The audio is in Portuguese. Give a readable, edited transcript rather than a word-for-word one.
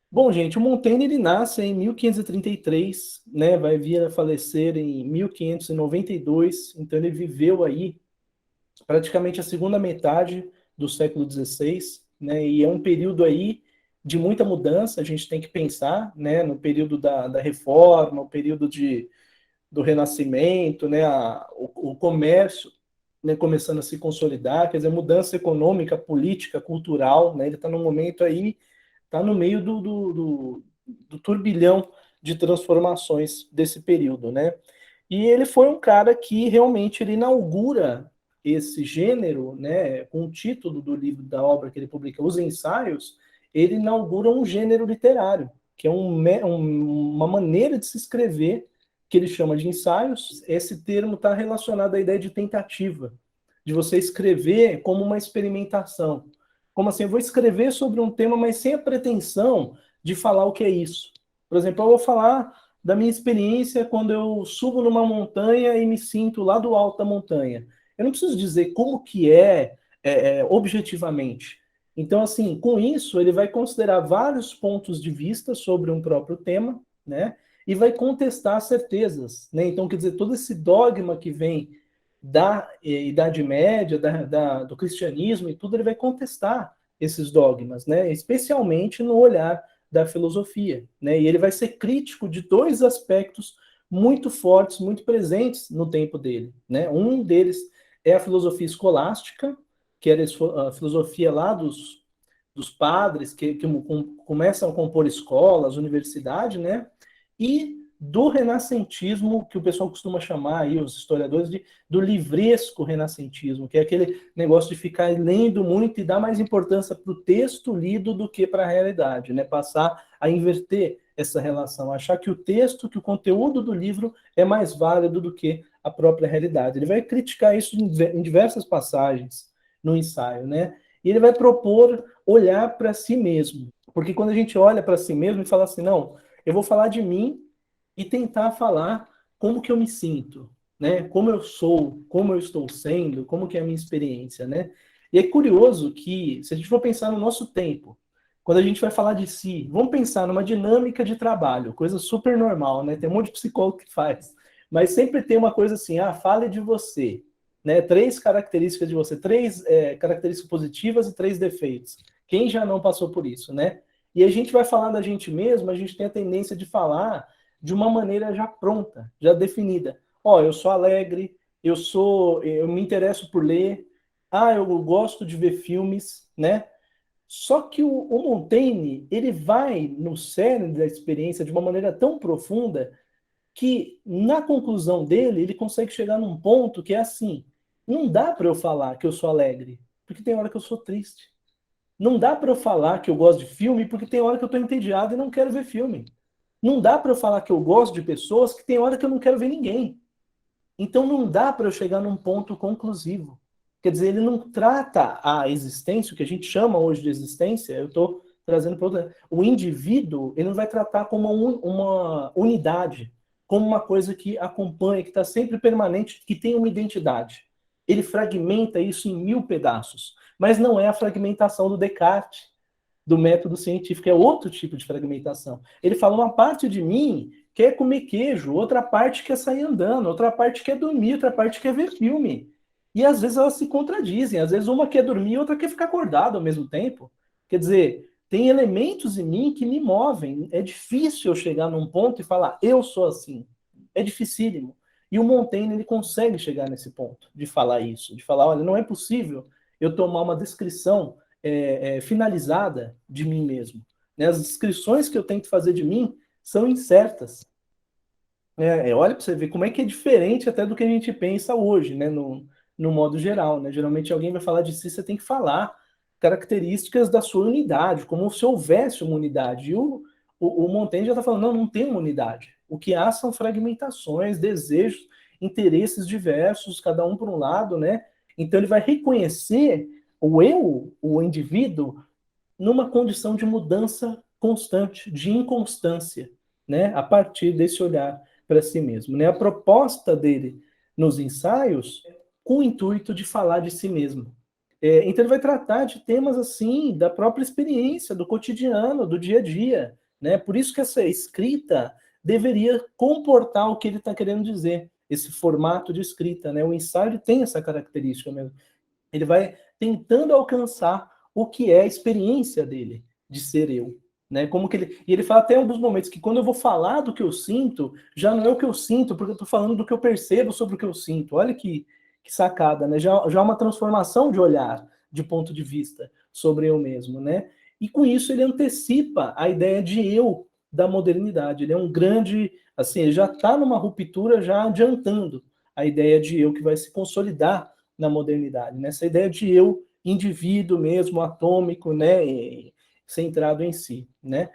Bom, gente, o Montaigne ele nasce em 1533, né? Vai vir a falecer em 1592, então ele viveu aí praticamente a segunda metade do século XVI, né? E é um período aí de muita mudança. A gente tem que pensar, né? No período da Reforma, o período do Renascimento, né? O comércio, né? Começando a se consolidar, quer dizer, mudança econômica, política, cultural, né? Ele está num momento aí, está no meio do turbilhão de transformações desse período, né? E ele foi um cara que realmente ele inaugura esse gênero, né, com o título do livro da obra que ele publica, Os Ensaios, ele inaugura um gênero literário, que é uma maneira de se escrever, que ele chama de ensaios. Esse termo está relacionado à ideia de tentativa, de você escrever como uma experimentação. Como assim? Eu vou escrever sobre um tema, mas sem a pretensão de falar o que é isso. Por exemplo, eu vou falar da minha experiência quando eu subo numa montanha e me sinto lá do alto da montanha. Eu não preciso dizer como que objetivamente. Então, assim, com isso, ele vai considerar vários pontos de vista sobre um próprio tema, né? E vai contestar certezas, né? Então, quer dizer, todo esse dogma que vem da Idade Média, do cristianismo e tudo, ele vai contestar esses dogmas, né? Especialmente no olhar da filosofia, né? E ele vai ser crítico de dois aspectos muito fortes, muito presentes no tempo dele, né? Um deles é a filosofia escolástica, que era a filosofia lá dos padres que começam a compor escolas, universidade, né? E do renascentismo, que o pessoal costuma chamar aí, os historiadores, do livresco renascentismo, que é aquele negócio de ficar lendo muito e dar mais importância para o texto lido do que para a realidade, né? Passar a inverter essa relação, achar que o texto, que o conteúdo do livro é mais válido do que a própria realidade. Ele vai criticar isso em diversas passagens no ensaio, né? E ele vai propor olhar para si mesmo, porque quando a gente olha para si mesmo e fala assim, não, eu vou falar de mim e tentar falar como que eu me sinto, né? Como eu sou, como eu estou sendo, como que é a minha experiência, né? E é curioso que, se a gente for pensar no nosso tempo, quando a gente vai falar de si, vamos pensar numa dinâmica de trabalho, coisa super normal, né? Tem um monte de psicólogo que faz, mas sempre tem uma coisa assim, fale de você, né? Três características de você, três características positivas e três defeitos. Quem já não passou por isso, né? E a gente vai falar da gente mesmo, a gente tem a tendência de falar de uma maneira já pronta, já definida. Ó, eu sou alegre, eu me interesso por ler, eu gosto de ver filmes, né? Só que o Montaigne, ele vai no cerne da experiência de uma maneira tão profunda que, na conclusão dele, ele consegue chegar num ponto que é assim: não dá para eu falar que eu sou alegre, porque tem hora que eu sou triste. Não dá para eu falar que eu gosto de filme, porque tem hora que eu estou entediado e não quero ver filme. Não dá para eu falar que eu gosto de pessoas, que tem hora que eu não quero ver ninguém. Então não dá para eu chegar num ponto conclusivo. Quer dizer, ele não trata a existência, o que a gente chama hoje de existência, eu estou trazendo para outra. O indivíduo, ele não vai tratar como uma unidade, como uma coisa que acompanha, que está sempre permanente, que tem uma identidade. Ele fragmenta isso em mil pedaços. Mas não é a fragmentação do Descartes, do método científico, é outro tipo de fragmentação. Ele fala: uma parte de mim quer comer queijo, outra parte quer sair andando, outra parte quer dormir, outra parte quer ver filme. E às vezes elas se contradizem, às vezes uma quer dormir, outra quer ficar acordada ao mesmo tempo. Quer dizer, tem elementos em mim que me movem. É difícil eu chegar num ponto e falar, eu sou assim. É dificílimo. E o Montaigne, ele consegue chegar nesse ponto, de falar isso, de falar, olha, não é possível eu tomar uma descrição finalizada de mim mesmo. Né? As descrições que eu tento fazer de mim são incertas. Olha para você ver como é que é diferente até do que a gente pensa hoje, né? No modo geral, né? Geralmente alguém vai falar de si, você tem que falar características da sua unidade, como se houvesse uma unidade. E o Montaigne já está falando, não, não tem uma unidade. O que há são fragmentações, desejos, interesses diversos, cada um por um lado, né? Então ele vai reconhecer o eu, o indivíduo, numa condição de mudança constante, de inconstância, né? A partir desse olhar para si mesmo, né? A proposta dele nos ensaios com o intuito de falar de si mesmo. Então ele vai tratar de temas assim, da própria experiência, do cotidiano, do dia a dia, né? Por isso que essa escrita deveria comportar o que ele está querendo dizer, esse formato de escrita, né? O ensaio ele tem essa característica mesmo. Ele vai tentando alcançar o que é a experiência dele, de ser eu. Né? Como que ele, e ele fala até em alguns momentos que quando eu vou falar do que eu sinto, já não é o que eu sinto, porque eu estou falando do que eu percebo sobre o que eu sinto. Olha que sacada, né? Já uma transformação de olhar, de ponto de vista sobre eu mesmo, né? E com isso ele antecipa a ideia de eu da modernidade. Ele é um grande, assim, ele já está numa ruptura já adiantando a ideia de eu que vai se consolidar na modernidade, nessa ideia de eu, indivíduo mesmo, atômico, né, centrado em si, né?